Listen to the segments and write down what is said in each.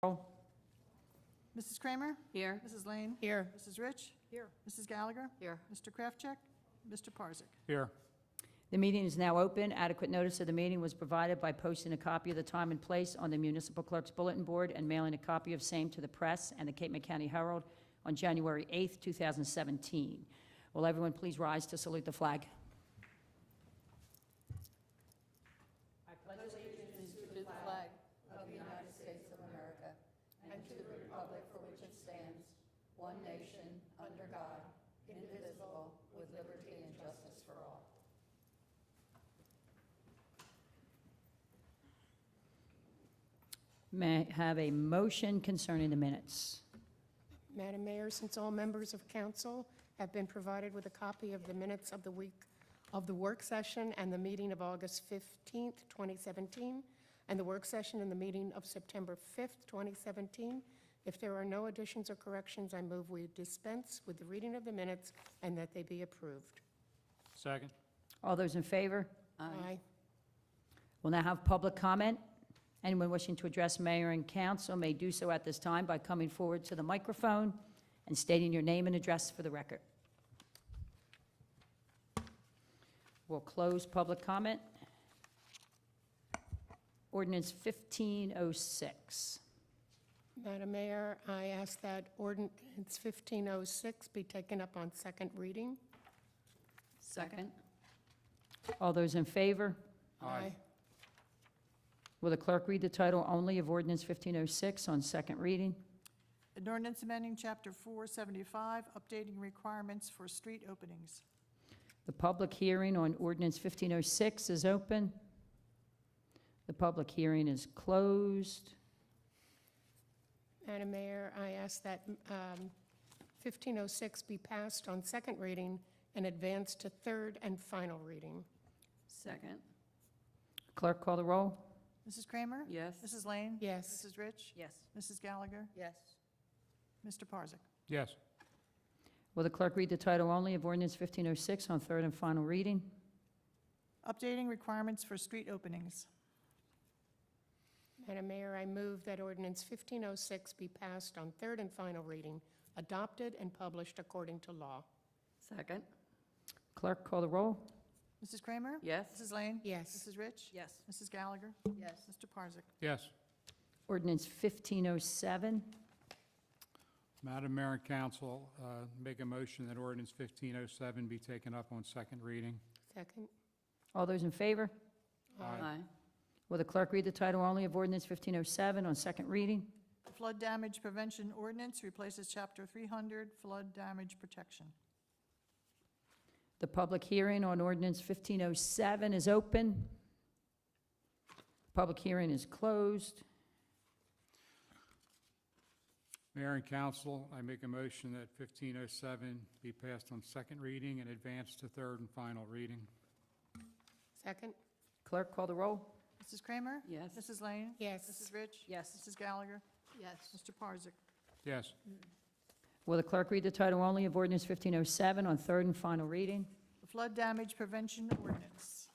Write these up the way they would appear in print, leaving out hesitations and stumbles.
Roll. Mrs. Kramer? Here. Mrs. Lane? Here. Mrs. Rich? Here. Mrs. Gallagher? Here. Mr. Kraftcheck? Mr. Parzak? Here. The meeting is now open. Adequate notice of the meeting was provided by posting a copy of the time and place on the municipal clerk's bulletin board and mailing a copy of same to the press and the Cape May County Herald on January 8th, 2017. Will everyone please rise to salute the flag? To the flag of the United States of America and to the republic for which it stands, one nation, under God, indivisible, with liberty and justice for all. May I have a motion concerning the minutes? Madam Mayor, since all members of council have been provided with a copy of the minutes of the week of the work session and the meeting of August 15th, 2017, and the work session and the meeting of September 5th, 2017, if there are no additions or corrections, I move we dispense with the reading of the minutes and that they be approved. Second. All those in favor? Aye. We'll now have public comment. Anyone wishing to address mayor and council may do so at this time by coming forward to the microphone and stating your name and address for the record. We'll close public comment. Ordinance 1506. Madam Mayor, I ask that ordinance 1506 be taken up on second reading. Second. All those in favor? Aye. Will the clerk read the title only of ordinance 1506 on second reading? An ordinance amending Chapter 475, updating requirements for street openings. The public hearing on ordinance 1506 is open. The public hearing is closed. Madam Mayor, I ask that 1506 be passed on second reading and advanced to third and final reading. Second. Clerk, call the roll. Mrs. Kramer? Yes. Mrs. Lane? Yes. Mrs. Rich? Yes. Mrs. Gallagher? Yes. Mr. Parzak? Yes. Will the clerk read the title only of ordinance 1506 on third and final reading? Updating requirements for street openings. Madam Mayor, I move that ordinance 1506 be passed on third and final reading, adopted and published according to law. Second. Clerk, call the roll. Mrs. Kramer? Yes. Mrs. Lane? Yes. Mrs. Rich? Yes. Mrs. Gallagher? Yes. Mr. Parzak? Yes. Ordinance 1507. Madam Mayor and Council, make a motion that ordinance 1507 be taken up on second reading. Second. All those in favor? Aye. Will the clerk read the title only of ordinance 1507 on second reading? The flood damage prevention ordinance replaces Chapter 300, flood damage protection. The public hearing on ordinance 1507 is open. Public hearing is closed. Mayor and Council, I make a motion that 1507 be passed on second reading and advanced to third and final reading. Second. Clerk, call the roll. Mrs. Kramer? Yes. Mrs. Lane? Yes. Mrs. Rich? Yes. Mrs. Gallagher? Yes. Mr. Parzak? Yes. Will the clerk read the title only of ordinance 1507 on third and final reading? The flood damage prevention ordinance.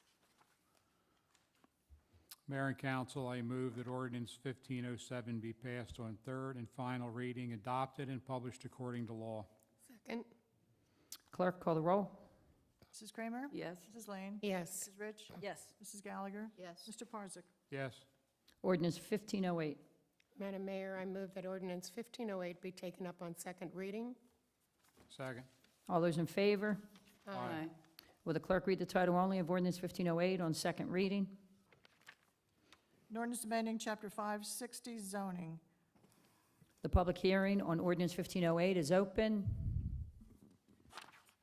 Mayor and Council, I move that ordinance 1507 be passed on third and final reading, adopted and published according to law. Second. Clerk, call the roll. Mrs. Kramer? Yes. Mrs. Lane? Yes. Mrs. Rich? Yes. Mrs. Gallagher? Yes. Mr. Parzak? Yes. Ordinance 1508. Madam Mayor, I move that ordinance 1508 be taken up on second reading. Second. All those in favor? Aye. Will the clerk read the title only of ordinance 1508 on second reading? An ordinance amending Chapter 560 zoning. The public hearing on ordinance 1508 is open.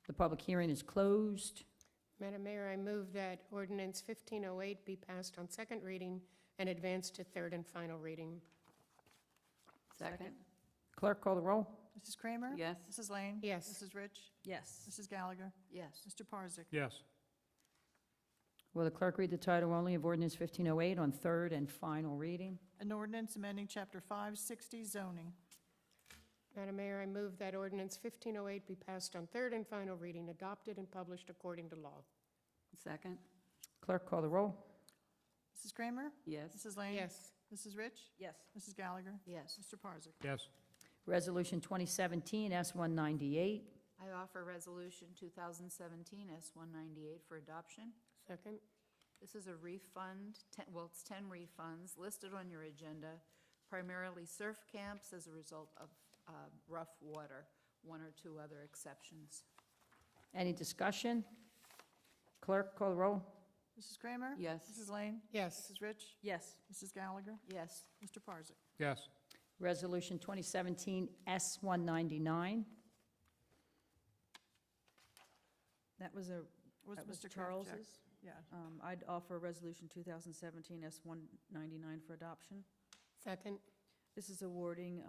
The public hearing is closed. Madam Mayor, I move that ordinance 1508 be passed on second reading and advanced to third and final reading. Second. Clerk, call the roll. Mrs. Kramer? Yes. Mrs. Lane? Yes. Mrs. Rich? Yes. Mrs. Gallagher? Yes. Mr. Parzak? Yes. Will the clerk read the title only of ordinance 1508 on third and final reading? An ordinance amending Chapter 560 zoning. Madam Mayor, I move that ordinance 1508 be passed on third and final reading, adopted and published according to law. Second. Clerk, call the roll. Mrs. Kramer? Yes. Mrs. Lane? Yes. Mrs. Rich? Yes. Mrs. Gallagher? Yes. Mr. Parzak? Yes. Resolution 2017 S-198. I offer Resolution 2017 S-198 for adoption. Second. This is a refund, it's 10 refunds listed on your agenda, primarily surf camps as a result of rough water, one or two other exceptions. Any discussion? Clerk, call the roll. Mrs. Kramer? Yes. Mrs. Lane? Yes. Mrs. Rich? Yes. Mrs. Gallagher? Yes. Mr. Parzak? Yes. Resolution 2017 S-199. That was Was Mr. Kraft Charles's. checked? Yeah. I'd offer Resolution 2017 S-199 for adoption. Second. This is awarding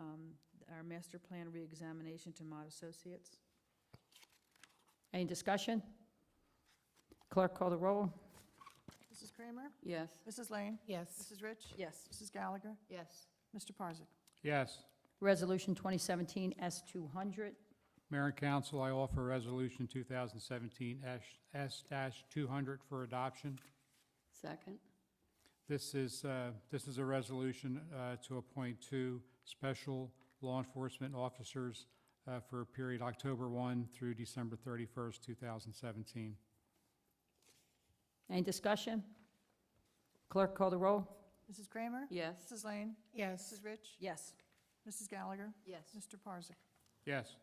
our master plan reexamination to Mott Associates. Any discussion? Clerk, call the roll. Mrs. Kramer? Yes. Mrs. Lane? Yes. Mrs. Rich? Yes. Mrs. Gallagher? Yes. Mr. Parzak? Yes. Resolution 2017 S-200. Mayor and council, I offer Resolution 2017 S-200 for adoption. Second. This is a resolution to appoint 2 special law enforcement officers for a period October 1 through December 31st, 2017. Any discussion? Clerk, call the roll. Mrs. Kramer? Yes. Mrs. Lane? Yes. Mrs. Rich? Yes. Mrs. Gallagher? Yes. Mr. Parzak? Yes.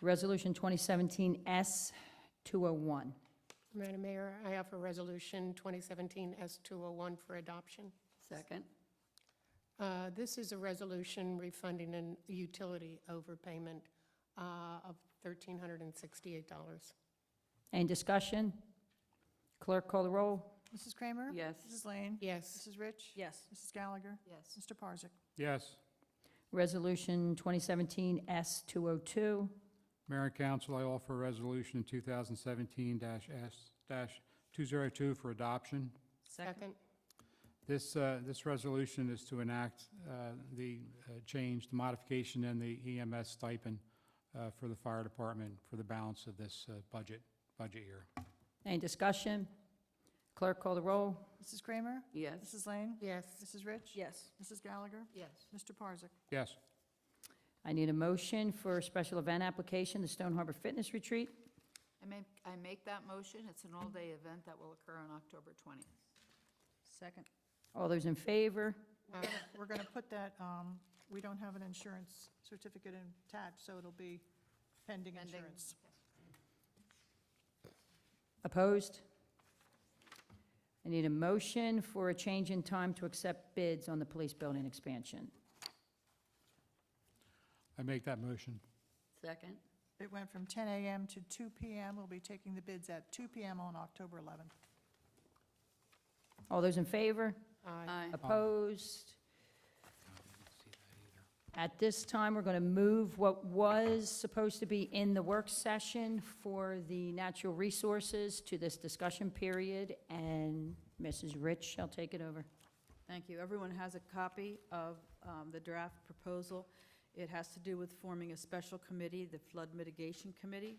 Resolution 2017 S-201. Madam Mayor, I offer Resolution 2017 S-201 for adoption. Second. This is a resolution refunding a utility overpayment of $1,368. Any discussion? Clerk, call the roll. Mrs. Kramer? Yes. Mrs. Lane? Yes. Mrs. Rich? Yes. Mrs. Gallagher? Yes. Mr. Parzak? Yes. Resolution 2017 S-202. Mayor and council, I offer Resolution 2017-S-202 for adoption. Second. This resolution is to enact the change, the modification in the EMS stipend for the fire department for the balance of this budget year. Any discussion? Clerk, call the roll. Mrs. Kramer? Yes. Mrs. Lane? Yes. Mrs. Rich? Yes. Mrs. Gallagher? Yes. Mr. Parzak? Yes. I need a motion for a special event application, the Stone Harbor Fitness Retreat. I make that motion. It's an all-day event that will occur on October 20th. Second. All those in favor? We're going to put that, we don't have an insurance certificate attached, so it'll be pending Pending. insurance. Opposed? I need a motion for a change in time to accept bids on the police building expansion. I make that motion. Second. It went from 10 a.m. to 2 p.m. We'll be taking the bids at 2 p.m. on October 11th. All those in favor? Aye. Opposed? At this time, we're going to move what was supposed to be in the work session for the natural resources to this discussion period, and Mrs. Rich shall take it over. Thank you. Everyone has a copy of the draft proposal. It has to do with forming a special committee, the Flood Mitigation Committee.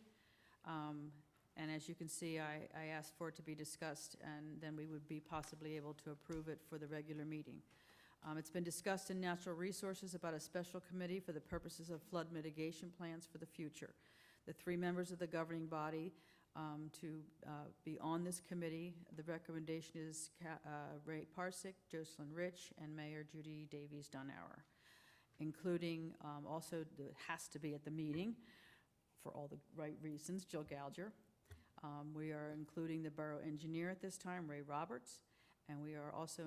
And as you can see, I asked for it to be discussed, and then we would be possibly able to approve it for the regular meeting. It's been discussed in Natural Resources about a special committee for the purposes of flood mitigation plans for the future. The 3 members of the governing body to be on this committee, the recommendation is Ray Parsick, Jocelyn Rich, and Mayor Judy Davies Dunauer, including also, it has to be at the meeting for all the right reasons, Jill Gouger. We are including the borough engineer at this time, Ray Roberts, and we are also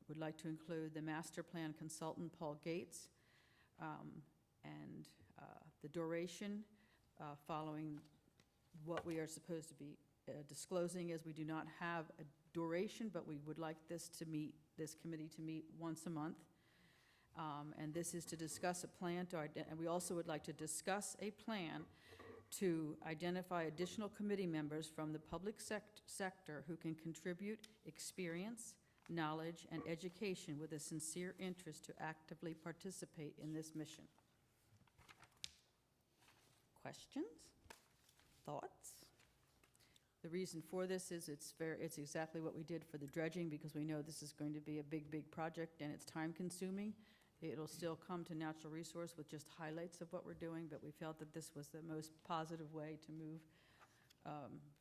would like to include the master plan consultant, Paul Gates, and the duration following what we are supposed to be disclosing is we do not have a duration, but we would like this committee to meet once a month. And this is to discuss a plan and we also would like to discuss a plan to identify additional committee members from the public sector who can contribute experience, knowledge, and education with a sincere interest to actively participate in this mission. Questions? Thoughts? The reason for this is it's exactly what we did for the dredging, because we know this is going to be a big, big project and it's time-consuming. It'll still come to natural resource with just highlights of what we're doing, but we felt that this was the most positive way to move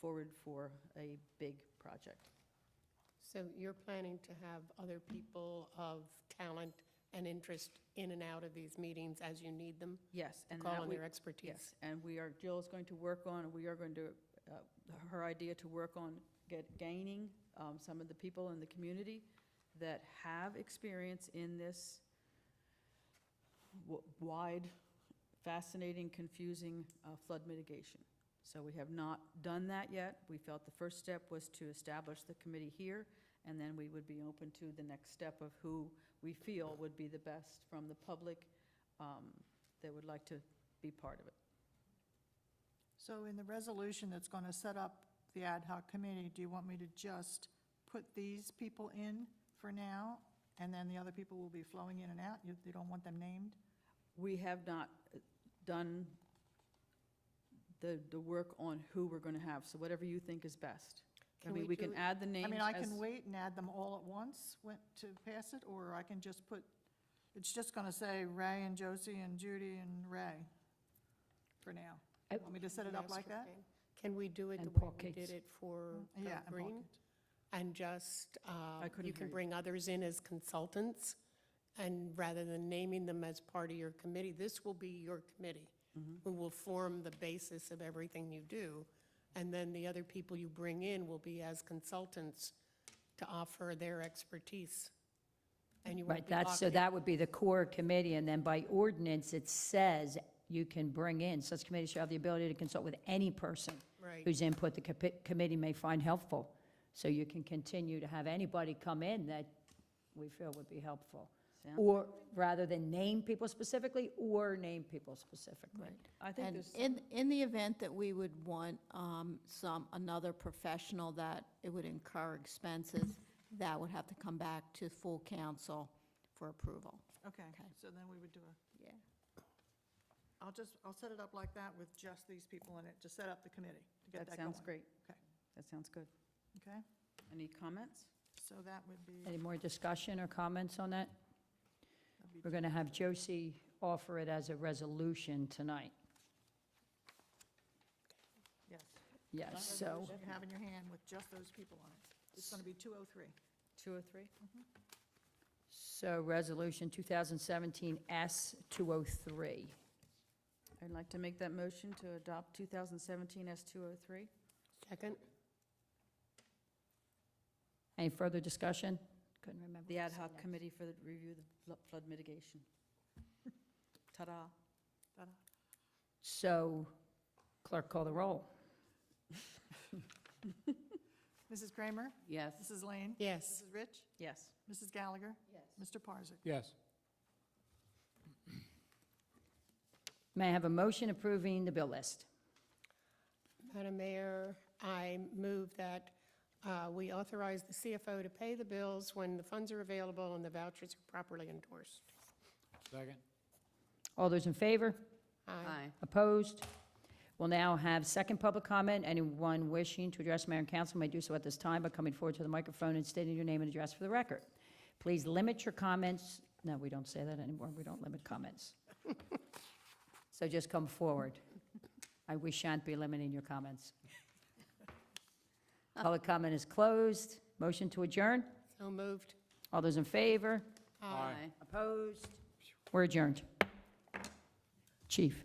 forward for a big project. So you're planning to have other people of talent and interest in and out of these meetings as you need them? Yes, and Call that on we, their expertise? yes, and Jill is going to work on, we are going to, her idea to work on gaining some of the people in the community that have experience in this wide, fascinating, confusing flood mitigation. So we have not done that yet. We felt the first step was to establish the committee here, and then we would be open to the next step of who we feel would be the best from the public that would like to be part of it. So in the resolution that's going to set up the ad hoc committee, do you want me to just put these people in for now, and then the other people will be flowing in and out? You don't want them named? We have not done the work on who we're going to have, so whatever you think is best. I mean, we can do it- add the names I mean, I as- can wait and add them all at once to pass it, or I can just put, it's just going to say Ray and Josie and Judy and Ray for now. I- Want me to set it up like that? Can we do it the And way Paul we did Cates. it for Yeah, and Green? Paul. And just, couldn't you hear can you. bring others in as consultants, and rather than naming them as part of your committee, this will be your committee, who will form the basis of everything you do, and then the other people you bring in will be as consultants to offer their expertise. And you won't Right, be that's, so locking- that would be the core committee, and then by ordinance, it says you can bring in, such committee shall have the ability to consult with any person Right. whose input the committee may find helpful. So you can continue to have anybody come in that we feel would be helpful. Sound- Or, rather than name people specifically, or name people specifically. I think And there's, in the event that we would want another professional that it would incur expenses, that would have to come back to full council for approval. Okay, Okay. so then we would do Yeah. I'll set it up like that with just these people in it, to set up the committee, to get that that going. sounds great. Okay. That sounds good. Okay, Any comments? so that would be, Any more discussion or comments on that? that'd be We're going to have Josie offer it as a resolution tonight. yes. Yes, so, Resolution you have in your hand with just those people on it. It's going to be 203. 203? so Resolution 2017 S-203. I'd like to make that motion to adopt 2017 S-203. Second? Any further discussion? Couldn't remember. The what ad to say hoc next. committee for the review of the flood mitigation. Ta-da. Ta-da. So, clerk, call the roll. Mrs. Kramer? Yes. Mrs. Lane? Yes. Mrs. Rich? Yes. Mrs. Gallagher? Yes. Mr. Parzak? Yes. May I have a motion approving the bill list? Madam Mayor, I move that we authorize the CFO to pay the bills when the funds are available and the vouchers are properly endorsed. Second? All those in favor? Aye. Opposed? We'll now have second public comment. Anyone wishing to address mayor and council may do so at this time by coming forward to the microphone and stating your name and address for the record. Please limit your comments, no, we don't say that anymore, we don't limit comments. So just come forward. We shan't be limiting your comments. Public comment is closed. Motion to adjourn? So moved. All those in favor? Aye. Opposed? We're adjourned. Chief?